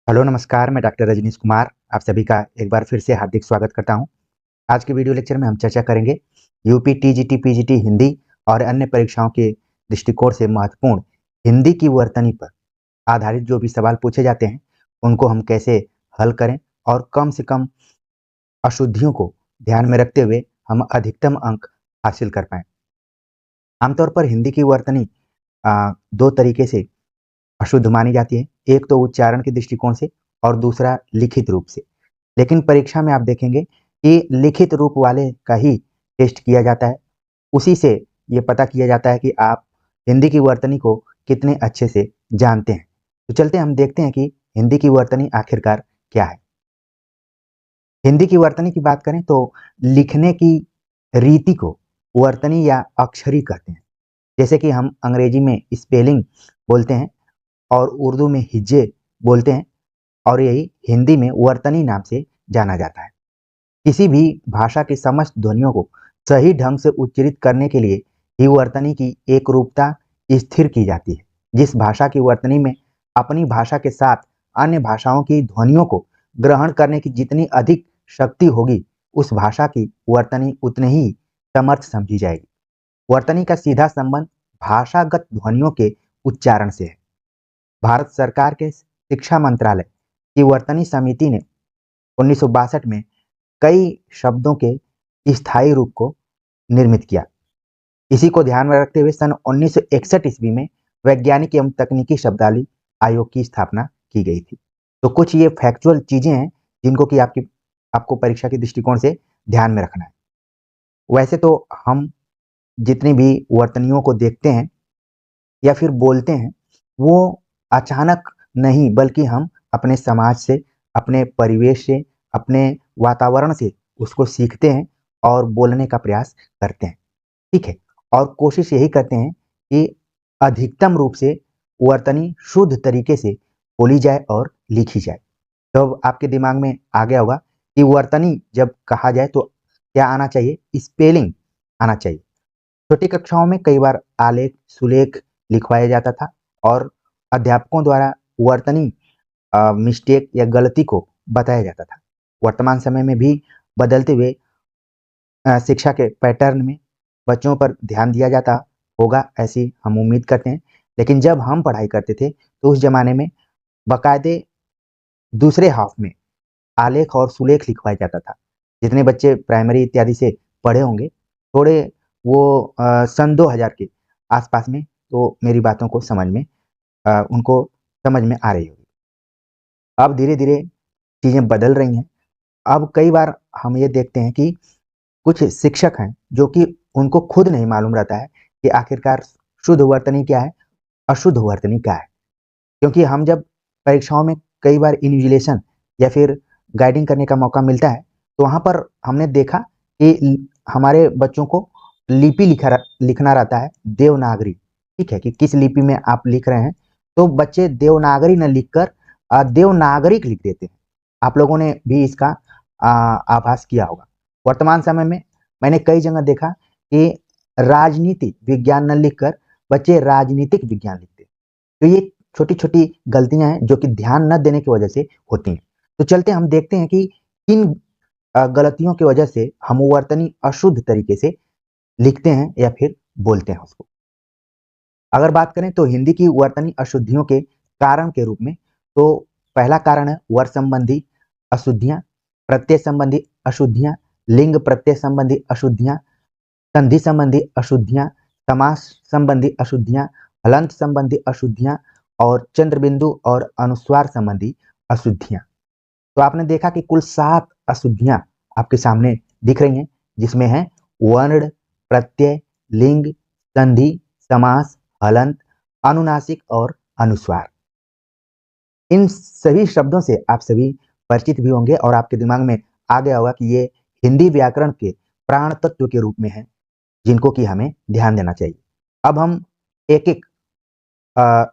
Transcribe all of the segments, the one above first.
Hello नमस्कार, मैं doctor Rajneesh Kumar आप सभी का एक बार फिर से हार्दिक स्वागत करता हूं। आज के वीडियो लेक्चर में हम चर्चा करेंगे यूपी टीजीटी पीजीटी हिंदी और अन्य परीक्षाओं के दृष्टिकोण से महत्वपूर्ण हिंदी की वर्तनी पर आधारित जो भी सवाल पूछे जाते हैं उनको हम कैसे हल करें और कम से कम अशुद्धियों को ध्यान में रखते हुए हम अधिकतम अंक हासिल कर पाएं। आमतौर पर हिंदी की वर्तनी दो तरीके से अशुद्ध मानी जाती है, एक तो उच्चारण के दृष्टिकोण से और दूसरा लिखित रूप से। लेकिन परीक्षा में आप देखेंगे कि लिखित रूप वाले का ही टेस्ट किया जाता है, उसी से ये पता किया जाता है कि आप हिंदी की वर्तनी को कितने अच्छे से जानते हैं। तो चलते हम देखते हैं कि हिंदी की वर्तनी आखिरकार क्या है। हिंदी की वर्तनी की बात करें तो लिखने की रीति को वर्तनी या अक्षरी कहते हैं। जैसे कि हम अंग्रेजी में स्पेलिंग बोलते हैं और उर्दू में हिज्जे बोलते हैं, और यही हिंदी में वर्तनी नाम से जाना जाता है। किसी भी भाषा की समस्त ध्वनियों को सही ढंग से उच्चारित करने के लिए ही वर्तनी की एक रूपता स्थिर की जाती है। जिस भाषा की वर्तनी में अपनी भाषा के साथ अन्य भाषाओं की ध्वनियों को ग्रहण करने की जितनी अधिक शक्ति होगी, उस भाषा की वर्तनी उतनी ही समर्थ समझी जाएगी। वर्तनी का सीधा संबंध भाषागत ध्वनियों के उच्चारण से है। भारत सरकार के शिक्षा मंत्रालय की वर्तनी समिति ने 1962 में कई शब्दों के स्थायी रूप को निर्मित किया। इसी को ध्यान में रखते हुए सन 1961 ईस्वी में वैज्ञानिक एवं तकनीकी शब्दावली आयोग की स्थापना की गई थी। तो कुछ ये फैक्चुअल चीजें हैं जिनको कि आपको परीक्षा के दृष्टिकोण से ध्यान में रखना है। वैसे तो हम जितनी भी वर्तनियों को देखते हैं या फिर बोलते हैं, वो अचानक नहीं, बल्कि हम अपने समाज से, अपने परिवेश से, अपने वातावरण से उसको सीखते हैं और बोलने का प्रयास करते हैं। ठीक है, और कोशिश यही करते हैं कि अधिकतम रूप से वर्तनी शुद्ध तरीके से बोली जाए और लिखी जाए। तो अब आपके दिमाग में आ गया होगा कि वर्तनी जब कहा जाए तो क्या आना चाहिए? स्पेलिंग आना चाहिए। छोटी कक्षाओं में कई बार आलेख सुलेख लिखवाया जाता था और अध्यापकों द्वारा वर्तनी मिस्टेक या गलती को बताया जाता था। वर्तमान समय में भी बदलते हुए शिक्षा के पैटर्न में बच्चों पर ध्यान दिया जाता होगा, ऐसी हम उम्मीद करते हैं। लेकिन जब हम पढ़ाई करते थे तो उस जमाने में बाकायदे दूसरे हाफ में आलेख और सुलेख लिखवाया जाता था। जितने बच्चे प्राइमरी इत्यादि से पढ़े होंगे, थोड़े वो सन 2000 के आसपास में, तो मेरी बातों को समझ में उनको समझ में आ रही होगी। अब धीरे धीरे चीज़ें बदल रही हैं। अब कई बार हम ये देखते हैं कि कुछ शिक्षक हैं जो कि उनको खुद नहीं मालूम रहता है कि आखिरकार शुद्ध वर्तनी क्या है, अशुद्ध वर्तनी क्या है। क्योंकि हम जब परीक्षाओं में कई बार इन्विजिलेशन या फिर गाइडिंग करने का मौका मिलता है, तो वहाँ पर हमने देखा कि हमारे बच्चों को लिपि लिखना रहता है, देवनागरी। ठीक है, कि किस लिपि में आप लिख रहे हैं, तो बच्चे देवनागरी न लिखकर देवनागरिक लिख देते हैं। आप लोगों ने भी इसका आभास किया होगा। वर्तमान समय में मैंने कई जगह देखा कि राजनीति विज्ञान न लिखकर बच्चे राजनीतिक विज्ञान लिखते हैं। तो ये छोटी-छोटी गलतियां हैं जो कि ध्यान न देने की वजह से होती हैं। तो चलते हम देखते हैं कि किन गलतियों की वजह से हम वर्तनी अशुद्ध तरीके से लिखते हैं या फिर बोलते हैं उसको। अगर बात करें तो हिंदी की वर्तनी अशुद्धियों के कारण के रूप में, तो पहला कारण है वर्ग संबंधी अशुद्धियां, प्रत्यय संबंधी अशुद्धियां, लिंग प्रत्यय संबंधी अशुद्धियां, संधि संबंधी अशुद्धियां, समास संबंधी अशुद्धियां, हलंत संबंधी अशुद्धियां और चंद्रबिंदु और अनुस्वार संबंधी अशुद्धियां। तो आपने देखा कि कुल 7 अशुद्धियां आपके सामने दिख रही हैं, जिसमें है वर्ण, प्रत्यय, लिंग, संधि, समास, हलंत, अनुनासिक और अनुस्वार। इन सभी शब्दों से आप सभी परिचित भी होंगे और आपके दिमाग में आ गया होगा कि ये हिंदी व्याकरण के प्राण तत्व के रूप में है, जिनको कि हमें ध्यान देना चाहिए। अब हम एक-एक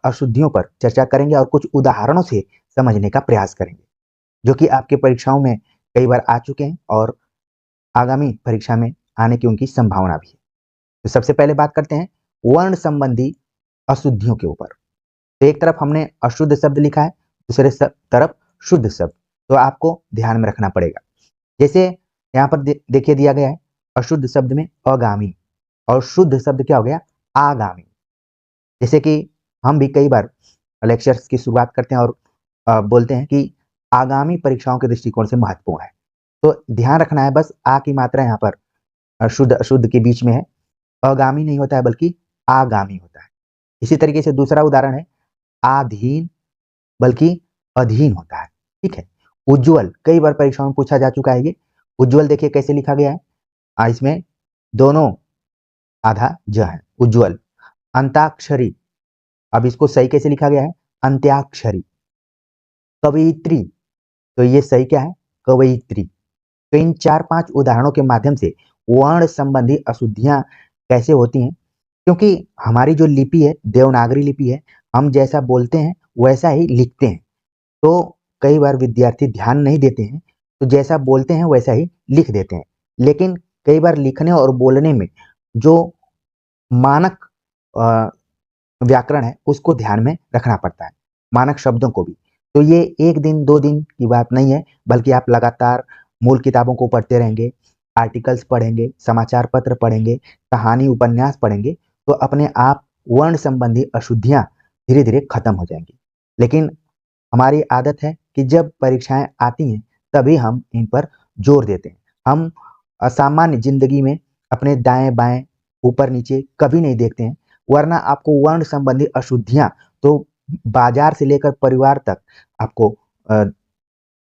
अशुद्धियों पर चर्चा करेंगे और कुछ उदाहरणों से समझने का प्रयास करेंगे, जो कि आपके परीक्षाओं में कई बार आ चुके हैं और आगामी परीक्षा में आने की उनकी संभावना भी है। तो सबसे पहले बात करते हैं वर्ण संबंधी अशुद्धियों के ऊपर। तो एक तरफ हमने अशुद्ध शब्द लिखा है, दूसरे तरफ शुद्ध शब्द, तो आपको ध्यान में रखना पड़ेगा। जैसे यहाँ पर देखिए दिया गया है अशुद्ध शब्द में अगामी और शुद्ध शब्द क्या हो गया आगामी। जैसे कि हम भी कई बार लेक्चर्स की शुरुआत करते हैं और बोलते हैं कि आगामी परीक्षाओं के दृष्टिकोण से महत्वपूर्ण है, तो ध्यान रखना है बस आ की मात्रा यहाँ पर शुद्ध अशुद्ध के बीच में है, अगामी नहीं होता है बल्कि आगामी होता है। इसी तरीके से दूसरा उदाहरण है आधीन बल्कि अधीन होता है। ठीक है। उज्ज्वल कई बार परीक्षाओं में पूछा जा चुका है ये। उज्ज्वल देखिए कैसे लिखा गया है, इसमें दोनों आधा ज है उज्ज्वल। अंताक्षरी, अब इसको सही कैसे लिखा गया है अंत्याक्षरी। कवयित्री, तो ये सही क्या है कवयित्री। तो इन 4-5 उदाहरणों के माध्यम से वर्ण संबंधी अशुद्धियां कैसे होती हैं, क्योंकि हमारी जो लिपि है देवनागरी लिपि है, हम जैसा बोलते हैं वैसा ही लिखते हैं। तो कई बार विद्यार्थी ध्यान नहीं देते हैं, तो जैसा बोलते हैं वैसा ही लिख देते हैं। लेकिन कई बार लिखने और बोलने में जो मानक व्याकरण है उसको ध्यान में रखना पड़ता है, मानक शब्दों को भी। तो ये 1 दिन 2 दिन की बात नहीं है, बल्कि आप लगातार मूल किताबों को पढ़ते रहेंगे, आर्टिकल्स पढ़ेंगे, समाचार पत्र पढ़ेंगे, कहानी उपन्यास पढ़ेंगे, तो अपने आप वर्ण संबंधी अशुद्धियां धीरे धीरे खत्म हो जाएंगी। लेकिन हमारी आदत है कि जब परीक्षाएं आती हैं तभी हम इन पर जोर देते हैं। हम सामान्य जिंदगी में अपने दाएं बाएं ऊपर नीचे कभी नहीं देखते हैं, वरना आपको वर्ण संबंधी अशुद्धियां तो बाजार से लेकर परिवार तक आपको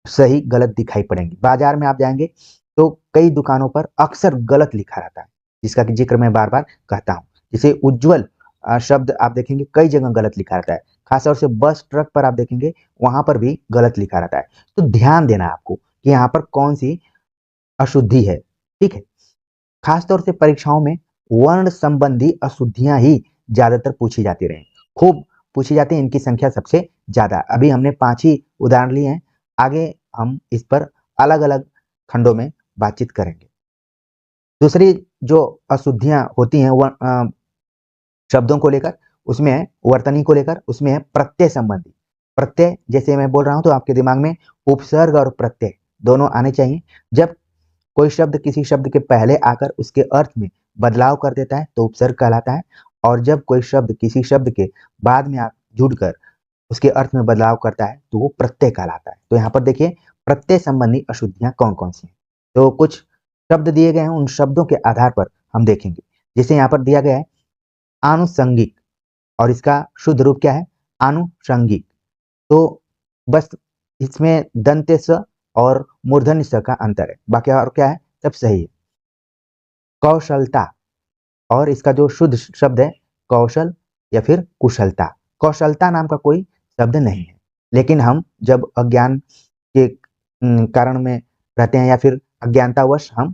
सही गलत दिखाई पड़ेंगी। बाजार में आप जाएंगे तो कई दुकानों पर अक्सर गलत लिखा रहता है, जिसका कि जिक्र मैं बार बार कहता हूँ। जैसे उज्ज्वल शब्द आप देखेंगे कई जगह गलत लिखा रहता है, खासतौर से बस ट्रक पर आप देखेंगे वहां पर भी गलत लिखा रहता है। तो ध्यान देना है आपको कि यहाँ पर कौन सी अशुद्धि है। ठीक है। खासतौर से परीक्षाओं में वर्ण संबंधी अशुद्धियां ही ज्यादातर पूछी जाती रही, खूब पूछी जाती है, इनकी संख्या सबसे ज्यादा। अभी हमने 5 ही उदाहरण लिए हैं, आगे हम इस पर अलग अलग खंडों में बातचीत करेंगे। दूसरी जो अशुद्धियां होती हैं शब्दों को लेकर, उसमें है वर्तनी को लेकर, उसमें है प्रत्यय संबंधी। प्रत्यय जैसे मैं बोल रहा हूं तो आपके दिमाग में उपसर्ग और प्रत्यय दोनों आने चाहिए। जब कोई शब्द किसी शब्द के पहले आकर उसके अर्थ में बदलाव कर देता है तो उपसर्ग कहलाता है, और जब कोई शब्द किसी शब्द के बाद में जुड़कर उसके अर्थ में बदलाव करता है तो वो प्रत्यय कहलाता है। तो यहाँ पर देखिए प्रत्यय संबंधी अशुद्धियां कौन कौन सी हैं। तो कुछ शब्द दिए गए हैं, उन शब्दों के आधार पर हम देखेंगे। जैसे यहाँ पर दिया गया है आनुषंगिक, और इसका शुद्ध रूप क्या है आनुषंगिक। तो बस इसमें दंत्य स और मूर्धन्य स का अंतर है, बाकी और क्या है सब सही है। कौशलता, और इसका जो शुद्ध शब्द है कौशल या फिर कुशलता। कौशलता नाम का कोई शब्द नहीं है, लेकिन हम जब अज्ञान के कारण में रहते हैं या फिर अज्ञानतावश हम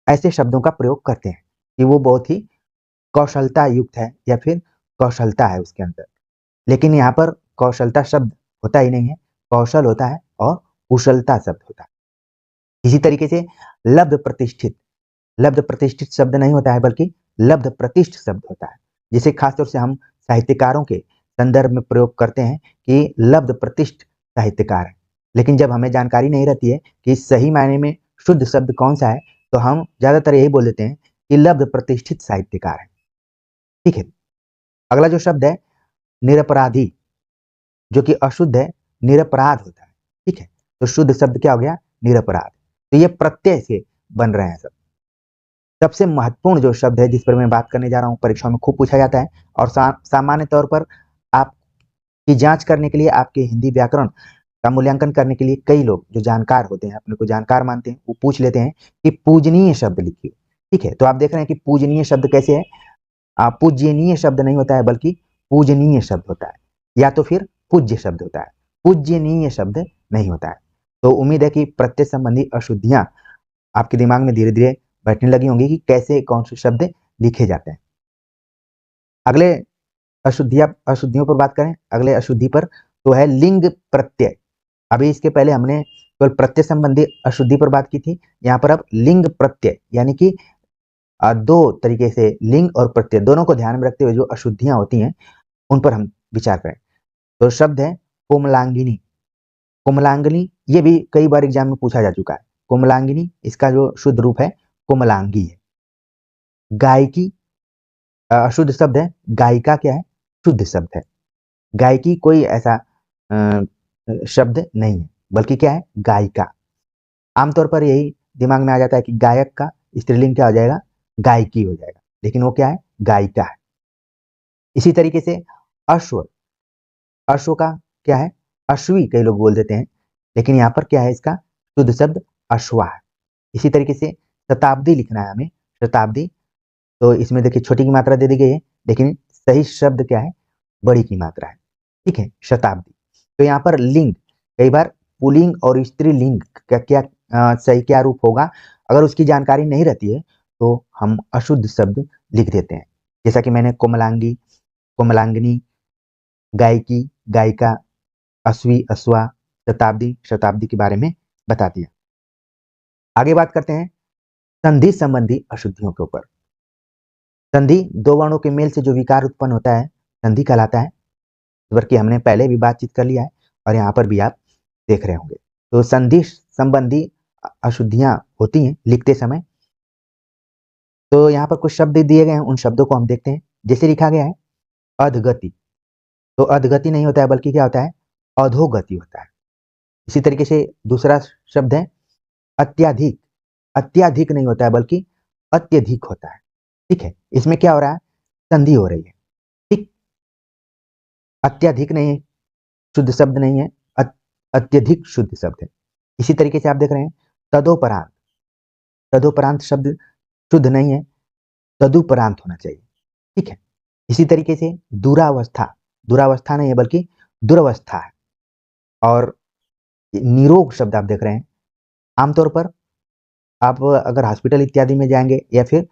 ऐसे शब्दों का प्रयोग करते हैं कि वो बहुत ही कौशलता युक्त है या फिर कौशलता है उसके अंदर। लेकिन यहाँ पर कौशलता शब्द होता ही नहीं है, कौशल होता है और कुशलता शब्द होता है। इसी तरीके से लब्ध प्रतिष्ठित, लब्ध प्रतिष्ठित शब्द नहीं होता है बल्कि लब्ध प्रतिष्ठ शब्द होता है, जिसे खासतौर से हम साहित्यकारों के संदर्भ में प्रयोग करते हैं कि लब्ध प्रतिष्ठ साहित्यकार है। लेकिन जब हमें जानकारी नहीं रहती है कि सही मायने में शुद्ध शब्द कौन सा है, तो हम ज्यादातर यही बोल देते हैं कि लब्ध प्रतिष्ठित साहित्यकार है। ठीक है। अगला जो शब्द है निरपराधी, जो कि अशुद्ध है, निरपराध होता है। ठीक है। तो शुद्ध शब्द क्या हो गया निरपराध। तो ये प्रत्यय से बन रहे हैं सब। सबसे महत्वपूर्ण जो शब्द है जिस पर मैं बात करने जा रहा हूँ, परीक्षाओं में खूब पूछा जाता है और सामान्य तौर पर आपकी जांच करने के लिए, आपके हिंदी व्याकरण का मूल्यांकन करने के लिए कई लोग जो जानकार होते हैं, अपने को जानकार मानते हैं, वो पूछ लेते हैं कि पूजनीय शब्द लिखिए। ठीक है। तो आप देख रहे हैं कि पूजनीय शब्द कैसे है, पूज्यनीय शब्द नहीं होता है बल्कि पूजनीय शब्द होता है, या तो फिर पूज्य शब्द होता है, पूज्यनीय शब्द नहीं होता है। तो उम्मीद है कि प्रत्यय संबंधी अशुद्धियां आपके दिमाग में धीरे धीरे बैठने लगी होंगी कि कैसे कौन से शब्द लिखे जाते हैं। अगले अशुद्धियों पर बात करें, अगले अशुद्धि पर, तो है लिंग प्रत्यय। अभी इसके पहले हमने केवल प्रत्यय संबंधी अशुद्धि पर बात की थी, यहाँ पर अब लिंग प्रत्यय यानी कि 2 तरीके से लिंग और प्रत्यय दोनों को ध्यान में रखते हुए जो अशुद्धियां होती हैं उन पर हम विचार करें। तो शब्द है कोमलांगिनी, कोमलांगिनी, ये भी कई बार एग्जाम में पूछा जा चुका है। कोमलांगिनी इसका जो शुद्ध रूप है कोमलांगी है। गायकी अशुद्ध शब्द है, गायिका क्या है, शुद्ध शब्द है। गायकी कोई ऐसा शब्द नहीं है, बल्कि क्या है, गायिका। आमतौर पर यही दिमाग में आ जाता है कि गायक का स्त्रीलिंग क्या हो जाएगा, गायकी हो जाएगा, लेकिन वो क्या है, गायिका है। इसी तरीके से अश्व, अश्व का क्या है, अश्वी कई लोग बोल देते हैं, लेकिन यहाँ पर क्या है, इसका शुद्ध शब्द अश्वा है। इसी तरीके से शताब्दी लिखना है हमें, शताब्दी, तो इसमें देखिए छोटी की मात्रा दे दी गई है, लेकिन सही शब्द क्या है, बड़ी की मात्रा है, ठीक है, शताब्दी। तो यहाँ पर लिंग, कई बार पुल्लिंग और स्त्रीलिंग का क्या सही क्या रूप होगा, अगर उसकी जानकारी नहीं रहती है तो हम अशुद्ध शब्द लिख देते हैं। जैसा कि मैंने कोमलांगी, कोमलांगिनी, गायकी, गायिका, अश्वी, अश्वा, शताब्दी, शताब्दी के बारे में बता दिया। आगे बात करते हैं संधि संबंधी अशुद्धियों के ऊपर। संधि, दो वर्णों के मेल से जो विकार उत्पन्न होता है संधि कहलाता है, बल्कि हमने पहले भी बातचीत कर लिया है और यहाँ पर भी आप देख रहे होंगे। तो संधि संबंधी अशुद्धियां होती हैं लिखते समय। तो यहाँ पर कुछ शब्द दिए गए हैं, उन शब्दों को हम देखते हैं। जैसे लिखा गया है अधगति, तो अधगति नहीं होता है, बल्कि क्या होता है, अधोगति होता है। इसी तरीके से दूसरा शब्द है अत्याधिक, अत्याधिक नहीं होता है, बल्कि अत्यधिक होता है, ठीक है। इसमें क्या हो रहा है, संधि हो रही है, ठीक। अत्याधिक नहीं, शुद्ध शब्द नहीं है, अत्यधिक शुद्ध शब्द है। इसी तरीके से आप देख रहे हैं तदोपरांत, तदोपरांत शब्द शुद्ध नहीं है, तदुपरांत होना चाहिए, ठीक है। इसी तरीके से दुरावस्था, दुरावस्था नहीं है बल्कि दुरावस्था है। और निरोग शब्द आप देख रहे हैं, आमतौर पर आप अगर हॉस्पिटल इत्यादि में जाएंगे या फिर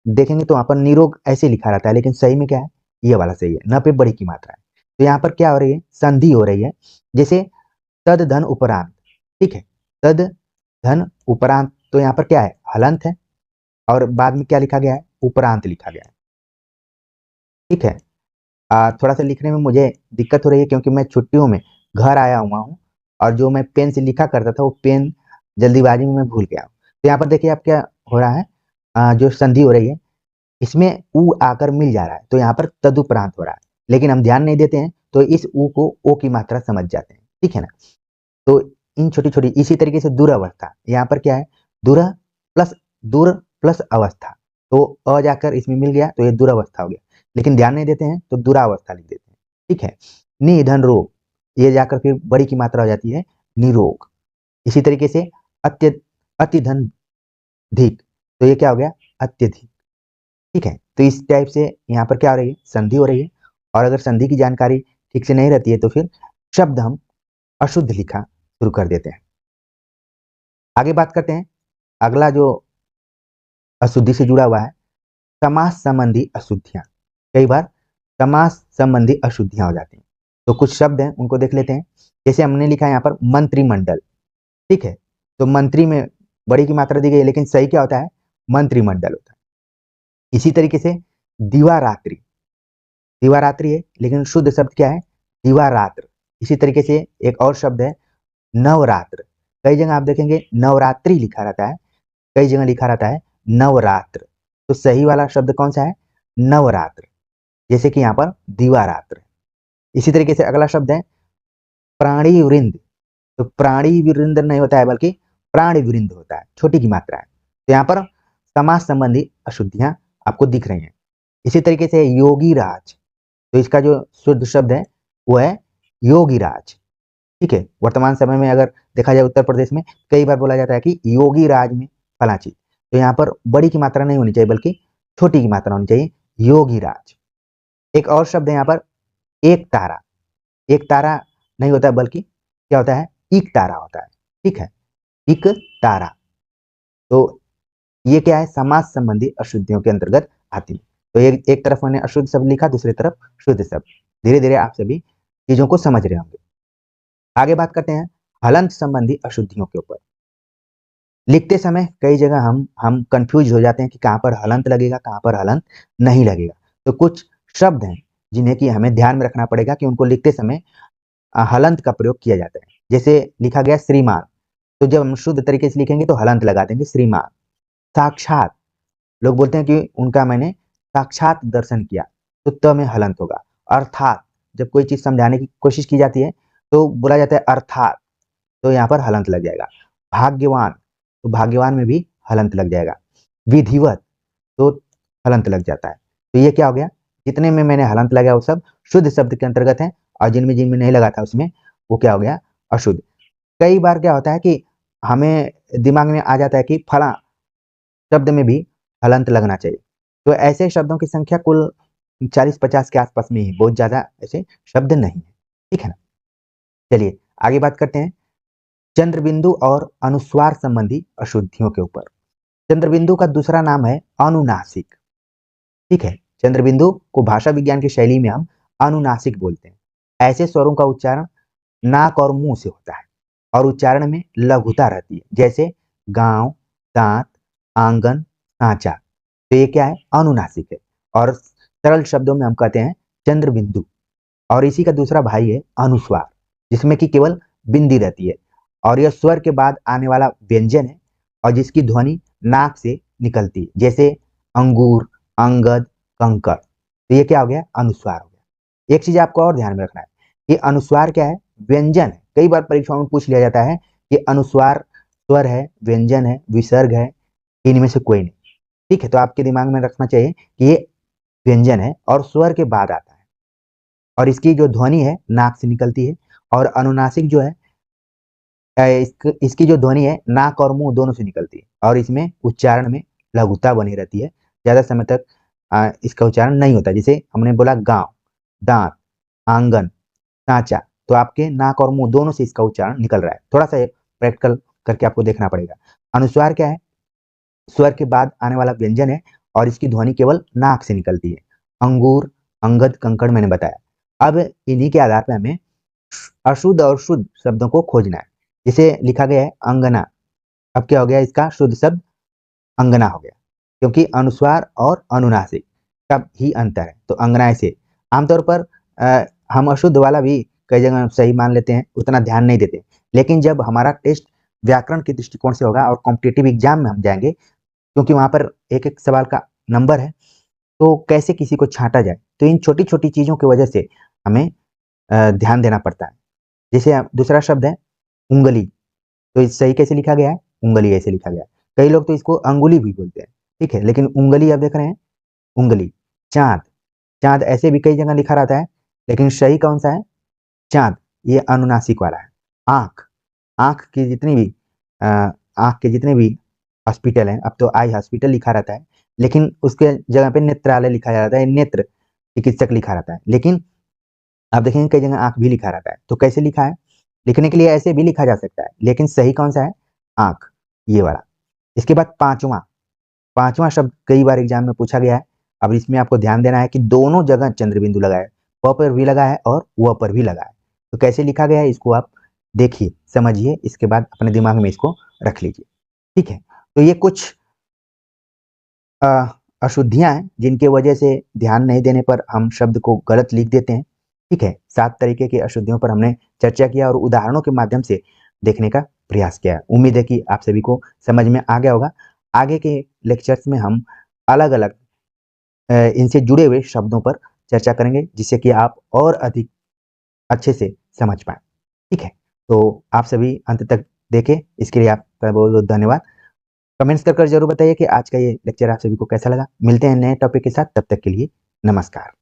देखेंगे तो वहां पर निरोग ऐसे लिखा रहता है, लेकिन सही में क्या है, ये वाला सही है, न पे बड़ी की मात्रा है। तो यहाँ पर क्या हो रही है, संधि हो रही है। जैसे तद धन उपरांत, ठीक है, तद धन उपरांत, तो यहाँ पर क्या है, हलंत है, और बाद में क्या लिखा गया है, उपरांत लिखा गया है, ठीक है। थोड़ा सा लिखने में मुझे दिक्कत हो रही है, क्योंकि मैं छुट्टियों में घर आया हुआ हूँ, और जो मैं पेन से लिखा करता था वो पेन जल्दीबाजी में मैं भूल गया हूँ। तो यहाँ पर देखिए आप क्या हो रहा है, जो संधि हो रही है इसमें ऊ आकर मिल जा रहा है, तो यहाँ पर तदुपरांत हो रहा है, लेकिन हम ध्यान नहीं देते हैं, तो इस ऊ को ओ की मात्रा समझ जाते हैं, ठीक है ना। तो इन छोटी छोटी, इसी तरीके से दुरावस्था, यहाँ पर क्या है, दूर प्लस, दूर प्लस अवस्था, तो अ जाकर इसमें मिल गया, तो ये दुरावस्था हो गया, लेकिन ध्यान नहीं देते हैं तो दुरावस्था लिख देते हैं, ठीक है। निधन रोग, ये जाकर फिर बड़ी की मात्रा हो जाती है निरोग। इसी तरीके से अत्य, अतिधन धिक, तो ये क्या हो गया, अत्यधिक, ठीक है। तो इस टाइप से यहाँ पर क्या हो रही है, संधि हो रही है, और अगर संधि की जानकारी ठीक से नहीं रहती है तो फिर शब्द हम अशुद्ध लिखा शुरू कर देते हैं। आगे बात करते हैं, अगला जो अशुद्धि से जुड़ा हुआ है, समास संबंधी अशुद्धियां। कई बार समास संबंधी अशुद्धियां हो जाती हैं, तो कुछ शब्द हैं उनको देख लेते हैं। जैसे हमने लिखा है यहाँ पर मंत्रिमंडल, ठीक है, तो मंत्री में बड़ी की मात्रा दी गई है, लेकिन सही क्या होता है, मंत्रिमंडल होता है। इसी तरीके से दिवारात्रि, दिवारात्रि है, लेकिन शुद्ध शब्द क्या है, दिवारात्र। इसी तरीके से एक और शब्द है नवरात्र, कई जगह आप देखेंगे नवरात्रि लिखा रहता है, कई जगह लिखा रहता है नवरात्र, तो सही वाला शब्द कौन सा है, नवरात्र, जैसे कि यहाँ पर दिवारात्र। इसी तरीके से अगला शब्द है प्राणी वृंद, तो प्राणी वृंद नहीं होता है, बल्कि प्राणी वृंद होता है, छोटी की मात्रा है। तो यहाँ पर समास संबंधी अशुद्धियां आपको दिख रही हैं। इसी तरीके से योगी राज, तो इसका जो शुद्ध शब्द है वो है योगी राज, ठीक है। वर्तमान समय में अगर देखा जाए उत्तर प्रदेश में कई बार बोला जाता है कि योगी राज में फला चीज, तो यहाँ पर बड़ी की मात्रा नहीं होनी चाहिए, बल्कि छोटी की मात्रा होनी चाहिए, योगी राज। एक और शब्द है यहाँ पर एक तारा, एक तारा नहीं होता है, बल्कि क्या होता है, इक तारा होता है, ठीक है, इक तारा। तो ये क्या है, समास संबंधी अशुद्धियों के अंतर्गत आती है। तो एक तरफ मैंने अशुद्ध शब्द लिखा, दूसरी तरफ शुद्ध शब्द, धीरे धीरे आप सभी चीजों को समझ रहे होंगे। आगे बात करते हैं हलंत संबंधी अशुद्धियों के ऊपर। लिखते समय कई जगह हम कंफ्यूज हो जाते हैं कि कहाँ पर हलंत लगेगा, कहाँ पर हलंत नहीं लगेगा। तो कुछ शब्द हैं जिन्हें कि हमें ध्यान में रखना पड़ेगा कि उनको लिखते समय हलंत का प्रयोग किया जाता है। जैसे लिखा गया श्रीमान, तो जब हम शुद्ध तरीके से लिखेंगे तो हलंत लगा देंगे श्रीमान। साक्षात, लोग बोलते हैं कि उनका मैंने साक्षात दर्शन किया, तो त में हलंत होगा। अर्थात, जब कोई चीज समझाने की कोशिश की जाती है तो बोला जाता है अर्थात, तो यहाँ पर हलंत लग जाएगा। भाग्यवान, तो भाग्यवान में भी हलंत लग जाएगा। विधिवत, तो हलंत लग जाता है। तो ये क्या हो गया, जितने में मैंने हलंत लगाया वो सब शुद्ध शब्द के अंतर्गत है, और जिनमें जिनमें नहीं लगा था उसमें वो क्या हो गया, अशुद्ध। कई बार क्या होता है कि हमें दिमाग में आ जाता है कि फला शब्द में भी हलंत लगना चाहिए, तो ऐसे शब्दों की संख्या कुल 40-50 के आसपास में ही, बहुत ज्यादा ऐसे शब्द नहीं है, ठीक है ना। चलिए आगे बात करते हैं चंद्रबिंदु और अनुस्वार संबंधी अशुद्धियों के ऊपर। चंद्रबिंदु का दूसरा नाम है अनुनासिक, ठीक है। चंद्रबिंदु को भाषा विज्ञान की शैली में हम अनुनासिक बोलते हैं। ऐसे स्वरों का उच्चारण नाक और मुंह से होता है और उच्चारण में लघुता रहती है, जैसे गांव, दांत, आंगन, सांचा। तो ये क्या है, अनुनासिक है। और सरल शब्दों में हम कहते हैं चंद्रबिंदु। और इसी का दूसरा भाई है अनुस्वार, जिसमें कि केवल बिंदी रहती है और यह स्वर के बाद आने वाला व्यंजन है और जिसकी ध्वनि नाक से निकलती है, जैसे अंगूर, अंगद, कंकड़। तो ये क्या हो गया, अनुस्वार हो गया। एक चीज आपको और ध्यान में रखना है कि अनुस्वार क्या है, व्यंजन है। कई बार परीक्षाओं में पूछ लिया जाता है कि अनुस्वार स्वर है, व्यंजन है, विसर्ग है, इनमें से कोई नहीं, ठीक है। तो आपके दिमाग में रखना चाहिए कि ये व्यंजन है और स्वर के बाद आता है और इसकी जो ध्वनि है नाक से निकलती है। और अनुनासिक जो है इसकी जो ध्वनि है नाक और मुंह दोनों से निकलती है और इसमें उच्चारण में लघुता बनी रहती है, ज्यादा समय तक इसका उच्चारण नहीं होता। जैसे हमने बोला गांव, दांत, आंगन, सांचा, तो आपके नाक और मुंह दोनों से इसका उच्चारण निकल रहा है। थोड़ा सा प्रैक्टिकल करके आपको देखना पड़ेगा। अनुस्वार क्या है, स्वर के बाद आने वाला व्यंजन है और इसकी ध्वनि केवल नाक से निकलती है। अंगूर, अंगद, कंकड़ मैंने बताया। अब इन्हीं के आधार पर हमें अशुद्ध और शुद्ध शब्दों को खोजना है। जिसे लिखा गया है अंगना, अब क्या हो गया, इसका शुद्ध शब्द अंगना हो गया, क्योंकि अनुस्वार और अनुनासिक का ही अंतर है। तो अंगना ऐसे आमतौर पर हम अशुद्ध वाला भी कई जगह सही मान लेते हैं, उतना ध्यान नहीं देते। लेकिन जब हमारा टेस्ट व्याकरण के दृष्टिकोण से होगा और कॉम्पिटेटिव एग्जाम में हम जाएंगे, क्योंकि वहां पर एक एक सवाल का नंबर है, तो कैसे किसी को छांटा जाए, तो इन छोटी छोटी चीजों की वजह से हमें ध्यान देना पड़ता है। जैसे दूसरा शब्द है उंगली, तो इस सही कैसे लिखा गया है, उंगली ऐसे लिखा गया है। कई लोग तो इसको अंगुली भी बोलते हैं, ठीक है, लेकिन उंगली आप देख रहे हैं, उंगली। चांद, चांद ऐसे भी कई जगह लिखा रहता है, लेकिन सही कौन सा है, चांद, ये अनुनासिक वाला है। आंख, आंख की जितनी भी आंख के जितने भी हॉस्पिटल हैं, अब तो आई हॉस्पिटल लिखा रहता है, लेकिन उसके जगह पे नेत्रालय लिखा जाता है, नेत्र चिकित्सक लिखा रहता है। लेकिन आप देखेंगे कई जगह आंख भी लिखा रहता है। तो कैसे लिखा है, लिखने के लिए ऐसे भी लिखा जा सकता है, लेकिन सही कौन सा है, आंख, ये वाला। इसके बाद पांचवा, पांचवा शब्द कई बार एग्जाम में पूछा गया है। अब इसमें आपको ध्यान देना है कि दोनों जगह चंद्रबिंदु लगा है, प पर भी लगा है और व पर भी लगा है। तो कैसे लिखा गया है इसको आप देखिए, समझिए, इसके बाद अपने दिमाग में इसको रख लीजिए, ठीक है। तो ये कुछ अशुद्धियां हैं जिनके वजह से ध्यान नहीं देने पर हम शब्द को गलत लिख देते हैं, ठीक है। 7 तरीके की अशुद्धियों पर हमने चर्चा किया और उदाहरणों के माध्यम से देखने का प्रयास किया। उम्मीद है कि आप सभी को समझ में आ गया होगा। आगे के लेक्चर्स में हम अलग अलग इनसे जुड़े हुए शब्दों पर चर्चा करेंगे, जिससे कि आप और अधिक अच्छे से समझ पाए, ठीक है। तो आप सभी अंत तक देखें, इसके लिए आपका बहुत बहुत धन्यवाद। कमेंट्स कर जरूर बताइए कि आज का ये लेक्चर आप सभी को कैसा लगा। मिलते हैं नए टॉपिक के साथ, तब तक के लिए नमस्कार।